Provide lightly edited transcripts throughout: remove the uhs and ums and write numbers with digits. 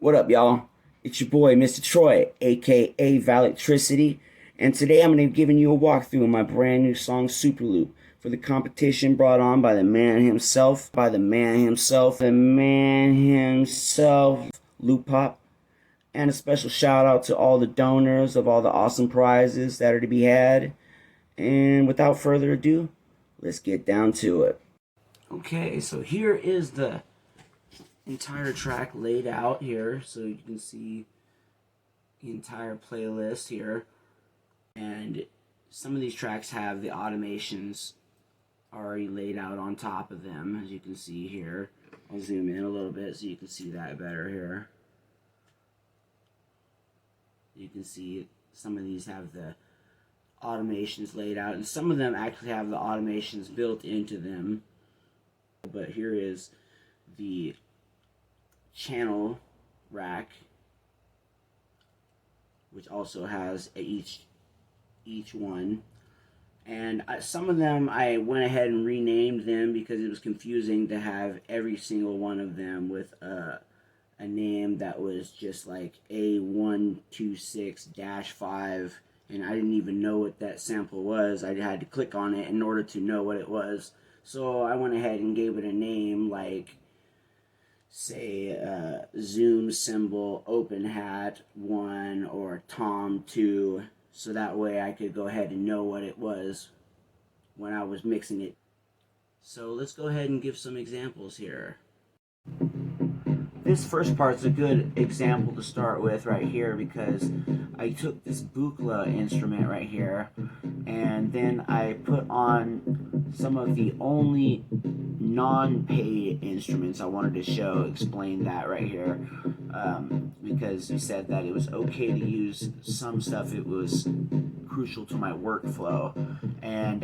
What up, y'all? It's your boy, Mr. Troy, aka Valektricity, and today I'm going to be giving you a walkthrough of my brand new song, Super Loop, for the competition brought on by the man himself, Loopop, and a special shout out to all the donors of all the awesome prizes that are to be had. And without further ado, let's get down to it. Okay, so here is the entire track laid out here, so you can see the entire playlist here. And some of these tracks have the automations already laid out on top of them, as you can see here. I'll zoom in a little bit so you can see that better here. You can see some of these have the automations laid out, and some of them actually have the automations built into them. But here is the channel rack, which also has each one. And some of them I went ahead and renamed them because it was confusing to have every single one of them with a name that was just like A126-5, and I didn't even know what that sample was. I had to click on it in order to know what it was. So I went ahead and gave it a name like, say, Zoom symbol open hat 1 or Tom 2, so that way I could go ahead and know what it was when I was mixing it. So let's go ahead and give some examples here. This first part is a good example to start with right here, because I took this bukla instrument right here and then I put on some of the only non-paid instruments I wanted to explain that right here, because he said that it was okay to use some stuff. It was crucial to my workflow. And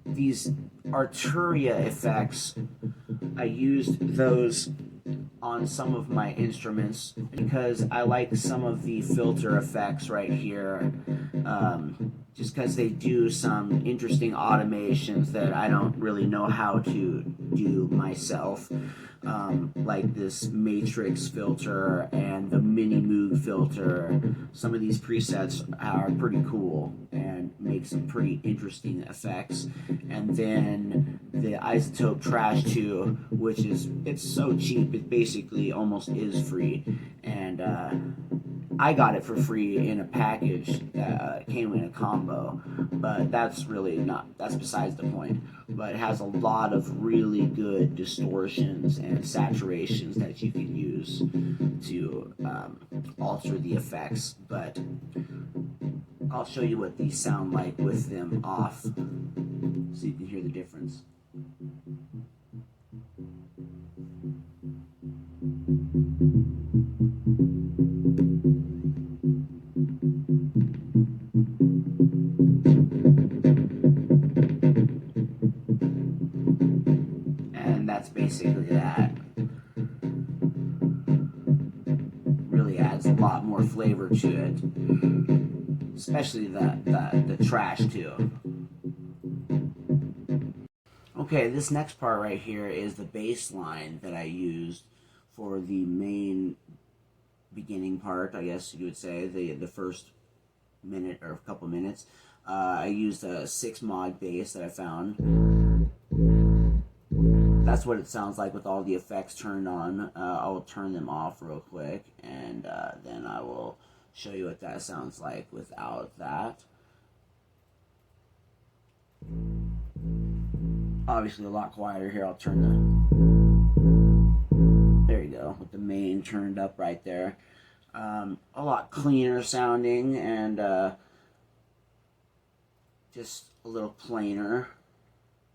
these Arturia effects, I used those on some of my instruments because I like some of the filter effects right here, just because they do some interesting automations that I don't really know how to do myself, like this matrix filter and the mini moog filter. Some of these presets are pretty cool and make some pretty interesting effects. And then the isotope trash 2, which is, it's so cheap, it basically almost is free, and I got it for free in a package that came in a combo, but that's besides the point. But it has a lot of really good distortions and saturations that you can use to alter the effects. But I'll show you what these sound like with them off, so you can hear the difference. And that's basically that. Really adds a lot more flavor to it, especially the trash too. Okay, this next part right here is the bass line that I used for the main beginning part, I guess you would say, the first minute or a couple minutes. I used a 6-mod bass that I found. That's what it sounds like with all the effects turned on. I will turn them off real quick, and then I will show you what that sounds like without that. Obviously a lot quieter here. I'll turn there you go, with the main turned up right there. A lot cleaner sounding, and just a little plainer.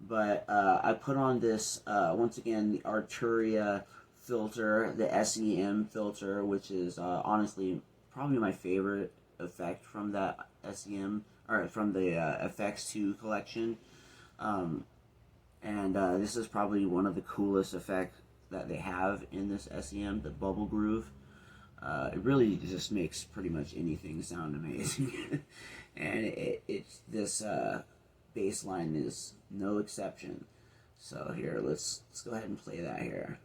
But I put on this, once again, the Arturia filter, the SEM filter, which is honestly probably my favorite effect from that SEM, or from the FX2 collection. And this is probably one of the coolest effects that they have in this SEM, the bubble groove. It really just makes pretty much anything sound amazing. And it's this bass line is no exception. So here, let's go ahead and play that here.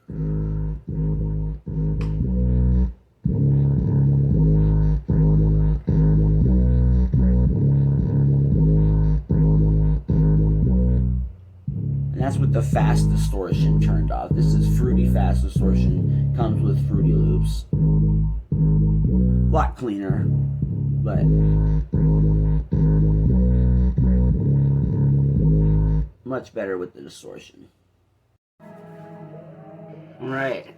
with the fast distortion turned off. This is Fruity Fast Distortion. Comes with Fruity Loops. A lot cleaner, but much better with the distortion. Alright.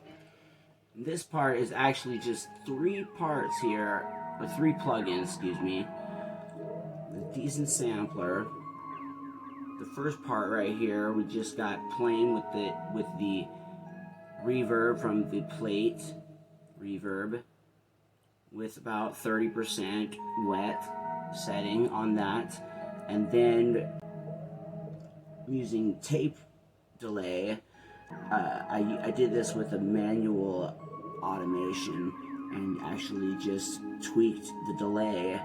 This part is actually just 3 parts here, or 3 plugins, excuse me. The decent sampler. The first part right here, we just got playing with the reverb from the plate reverb with about 30% wet setting on that, and then using tape delay. I did this with a manual automation and actually just tweaked the delay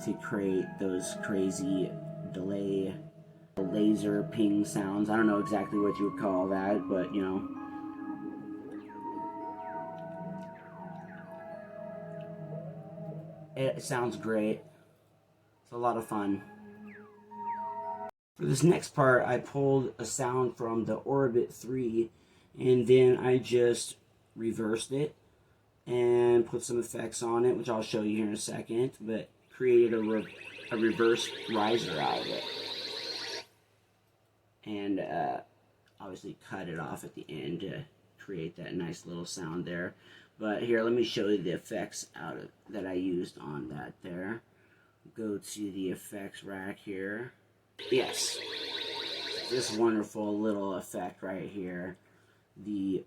to create those crazy delay laser ping sounds. I don't know exactly what you would call that, but you know. It sounds great. It's a lot of fun. For this next part, I pulled a sound from the Orbit 3 and then I just reversed it and put some effects on it, which I'll show you here in a second, but created a reverse riser out of it. And obviously cut it off at the end to create that nice little sound there. But here, let me show you the effects that I used on that there. Go to the effects rack here. Yes, this wonderful little effect right here. The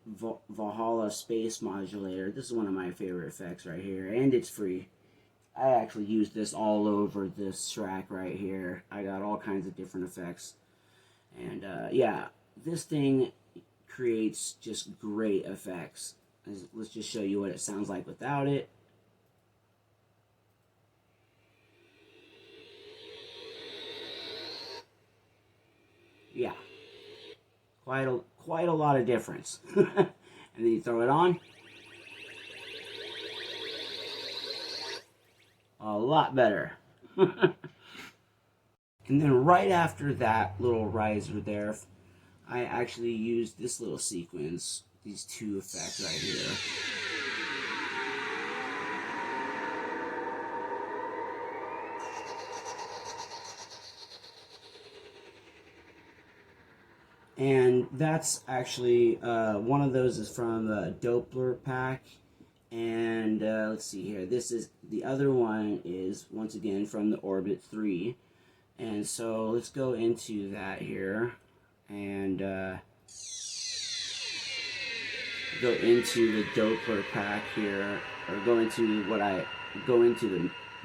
Valhalla Space Modulator. This is one of my favorite effects right here, and it's free. I actually use this all over this track right here. I got all kinds of different effects. And yeah, this thing creates just great effects. Let's just show you what it sounds like without it. Yeah, quite a lot of difference. And then you throw it on. A lot better. And then right after that little riser there, I actually used this little sequence, these 2 effects right here. And that's actually, one of those is from the Doppler pack. And let's see here, the other one is once again from the Orbit 3. And so let's go into that here and go into the Doppler pack here, or go into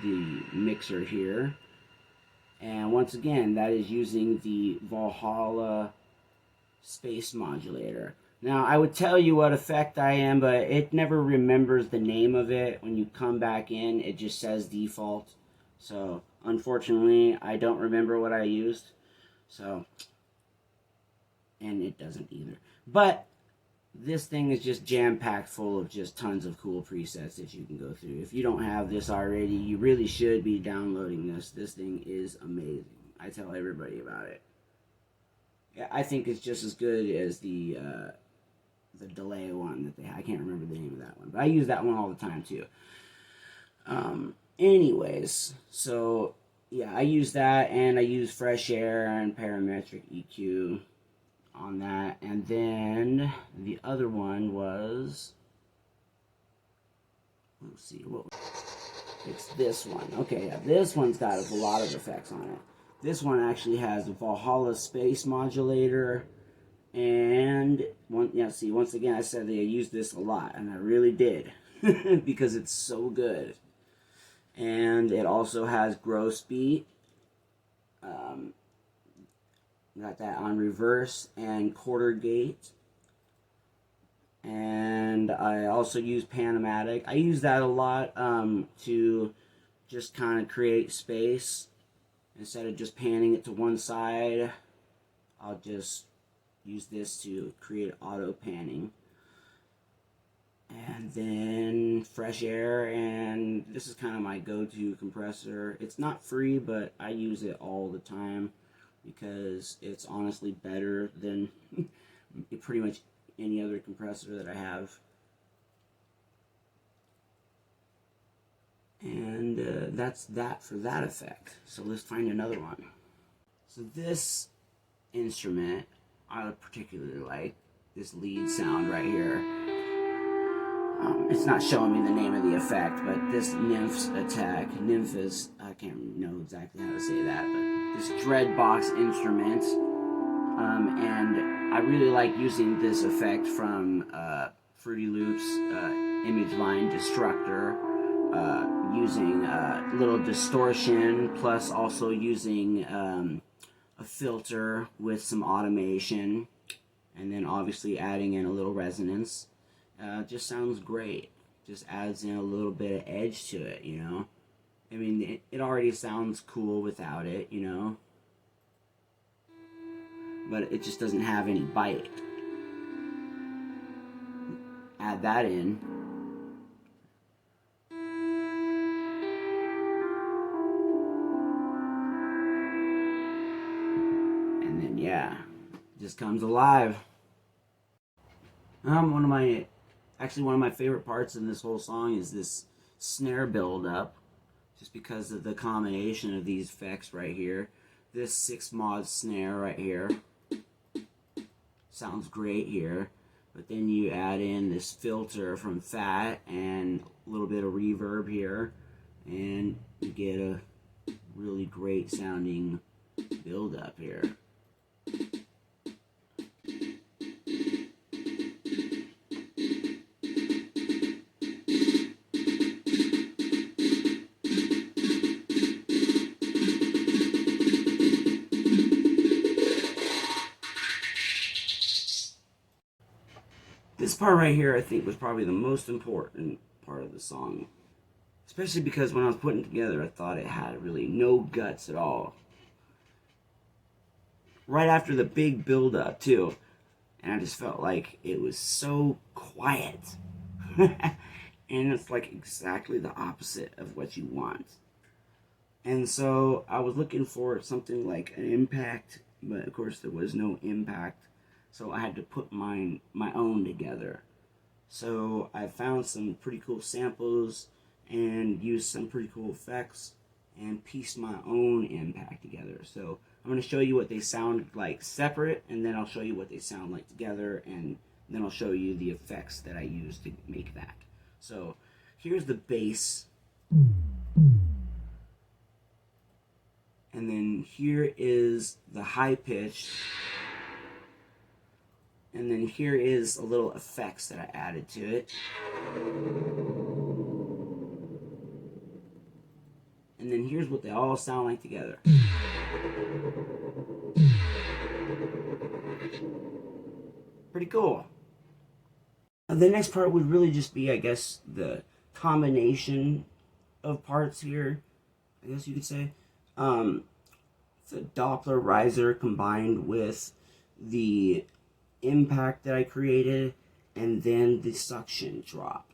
the mixer here. And once again, that is using the Valhalla Space Modulator. Now, I would tell you what effect I am, but it never remembers the name of it. When you come back in, it just says default. So, unfortunately, I don't remember what I used. So, and it doesn't either. But this thing is just jam-packed full of just tons of cool presets that you can go through. If you don't have this already, you really should be downloading this. This thing is amazing. I tell everybody about it. Yeah, I think it's just as good as the delay one that they have. I can't remember the name of that one, but I use that one all the time too. Anyways, so yeah, I use that, and I use Fresh Air and Parametric EQ on that. And then the other one was, let's see, it's this one. Okay, yeah, this one's got a lot of effects on it. This one actually has the Valhalla Space Modulator, and once again, I said that I used this a lot, and I really did, because it's so good. And it also has gross beat. Got that on reverse and quarter gate. And I also use Panamatic. I use that a lot to just kind of create space. Instead of just panning it to one side, I'll just use this to create auto panning. And then Fresh Air, and this is kind of my go-to compressor. It's not free, but I use it all the time. because it's honestly better than pretty much any other compressor that I have. And that's that for that effect. So let's find another one. So this instrument I particularly like, this lead sound right here. It's not showing me the name of the effect, but this Nymph's attack, Nymph is, I can't know exactly how to say that, but this dread box instrument. And I really like using this effect from Fruity Loops Image Line Destructor, using a little distortion, plus also using a filter with some automation, and then obviously adding in a little resonance. Just sounds great. Just adds in a little bit of edge to it, you know. I mean, it already sounds cool without it, you know. But it just doesn't have any bite. Add that in. And then, yeah, it just comes alive. One of my favorite parts in this whole song is this snare build up, just because of the combination of these effects right here. This 6 mod snare right here sounds great here, but then you add in this filter from Fat and a little bit of reverb here, and you get a really great sounding build up here. This part right here, I think, was probably the most important part of the song. Especially because when I was putting it together, I thought it had really no guts at all. Right after the big build-up, too. And I just felt like it was so quiet. And it's like exactly the opposite of what you want. And so I was looking for something like an impact, but of course there was no impact. So I had to put my own together. So I found some pretty cool samples and used some pretty cool effects and pieced my own impact together. So I'm going to show you what they sound like separate, and then I'll show you what they sound like together, and then I'll show you the effects that I used to make that. So here's the bass. And then here is the high pitch. And then here is a little effects that I added to it. And then here's what they all sound like together. Pretty cool. The next part would really just be, I guess, the combination of parts here, I guess you could say. The Doppler riser combined with the impact that I created, and then the suction drop,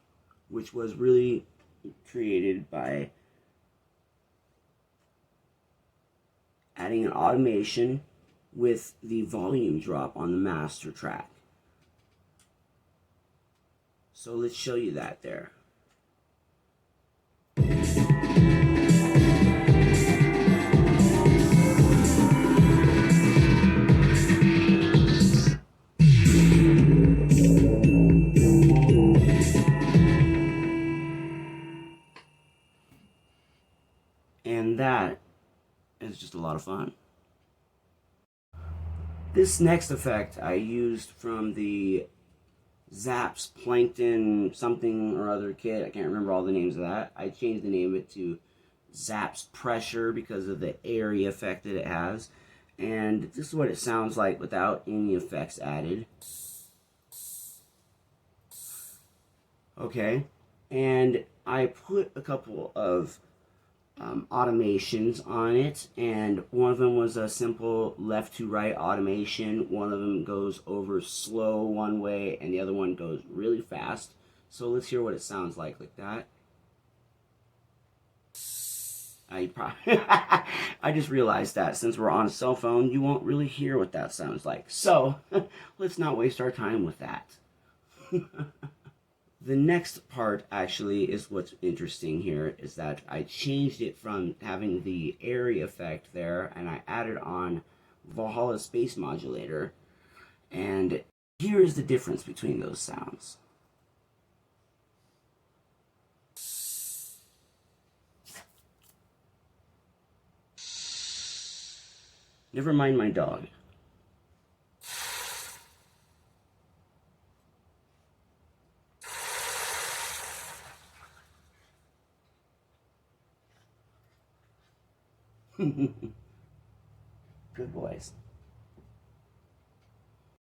which was really created by adding an automation with the volume drop on the master track. So let's show you that there. And that is just a lot of fun. This next effect I used from the Zaps Plankton something or other kit. I can't remember all the names of that. I changed the name of it to Zaps Pressure because of the airy effect that it has. And this is what it sounds like without any effects added. Okay, and I put a couple of automations on it, and one of them was a simple left to right automation. One of them goes over slow one way and the other one goes really fast. So let's hear what it sounds like that. I just realized that since we're on a cell phone, you won't really hear what that sounds like. So let's not waste our time with that. The next part actually is what's interesting here, is that I changed it from having the airy effect there, and I added on Valhalla Space Modulator. And here's the difference between those sounds. Never mind my dog. Good boys.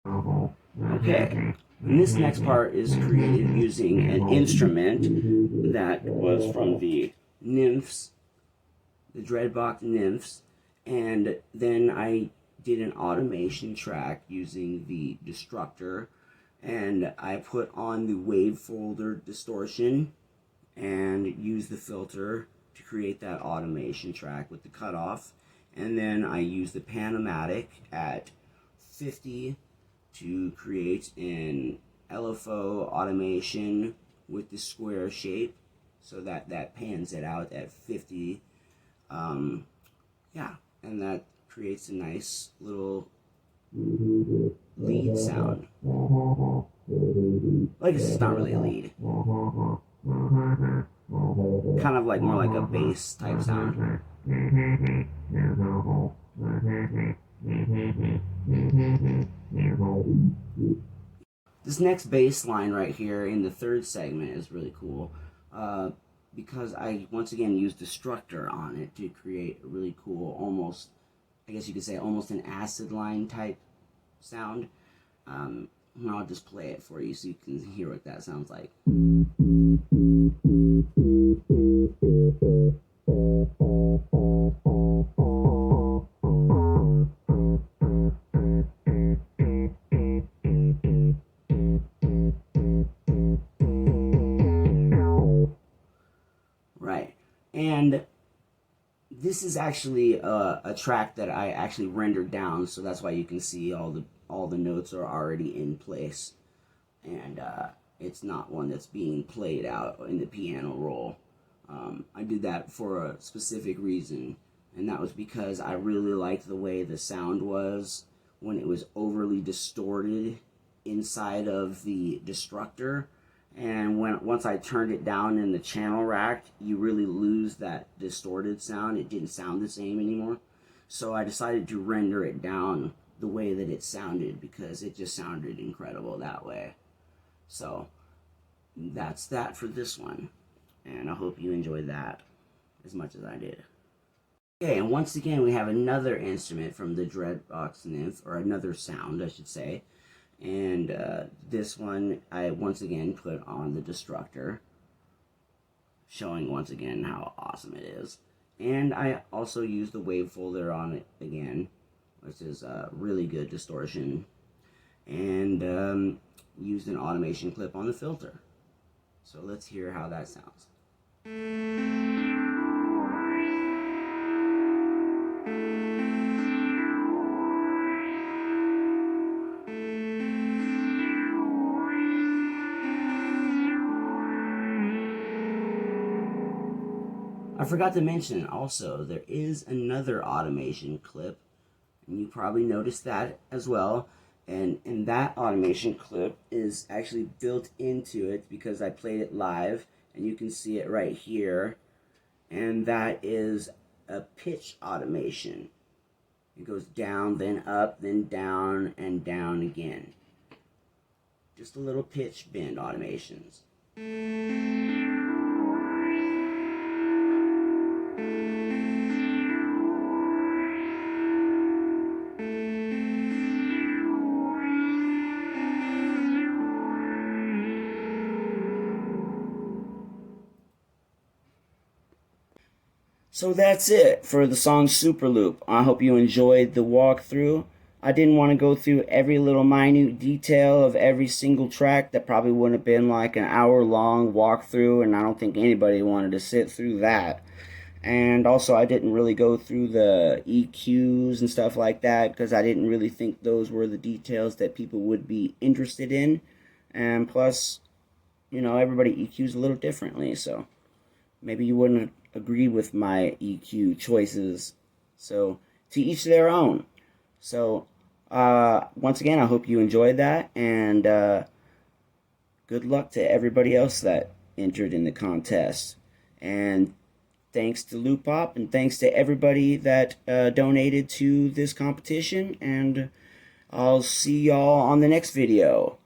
Okay, and this next part is created using an instrument that was from the Nymphs, the Dreadbox Nymphs, and then I did an automation track using the Destructor, and I put on the wave folder distortion and used the filter to create that automation track with the cutoff, and then I used the Panomatic at 50 to create an LFO automation with the square shape, so that pans it out at 50. Yeah, and that creates a nice little lead sound. Like, it's not really a lead. Kind of like more like a bass type sound. This next bass line right here in the third segment is really cool, because I once again used Destructor on it to create a really cool, almost, I guess you could say, almost an acid line type sound. I'll just play it for you so you can hear what that sounds like. Right, and this is actually a track that I actually rendered down, so that's why you can see all the notes are already in place, and it's not one that's being played out in the piano roll. I did that for a specific reason, and that was because I really liked the way the sound was when it was overly distorted inside of the Destructor, and once I turned it down in the channel rack, you really lose that distorted sound. It didn't sound the same anymore, so I decided to render it down the way that it sounded, because it just sounded incredible that way. So that's that for this one, and I hope you enjoyed that as much as I did. Okay, and once again we have another instrument from the Dreadbox Nymph, or another sound I should say, and this one I once again put on the Destructor, showing once again how awesome it is. And I also used the wave folder on it again, which is a really good distortion, and used an automation clip on the filter. So let's hear how that sounds. I forgot to mention also, there is another automation clip, and you probably noticed that as well, and that automation clip is actually built into it because I played it live, and you can see it right here, and that is a pitch automation. It goes down, then up, then down, and down again. Just a little pitch bend automations. So that's it for the song Superloop. I hope you enjoyed the walkthrough. I didn't want to go through every little minute detail of every single track. That probably wouldn't have been like an hour-long walkthrough, and I don't think anybody wanted to sit through that. And also, I didn't really go through the EQs and stuff like that because I didn't really think those were the details that people would be interested in. And plus, you know, everybody EQs a little differently, so maybe you wouldn't agree with my EQ choices. So, to each their own. So, once again, I hope you enjoyed that, and good luck to everybody else that entered in the contest. And thanks to Loopop, and thanks to everybody that donated to this competition, and I'll see y'all on the next video.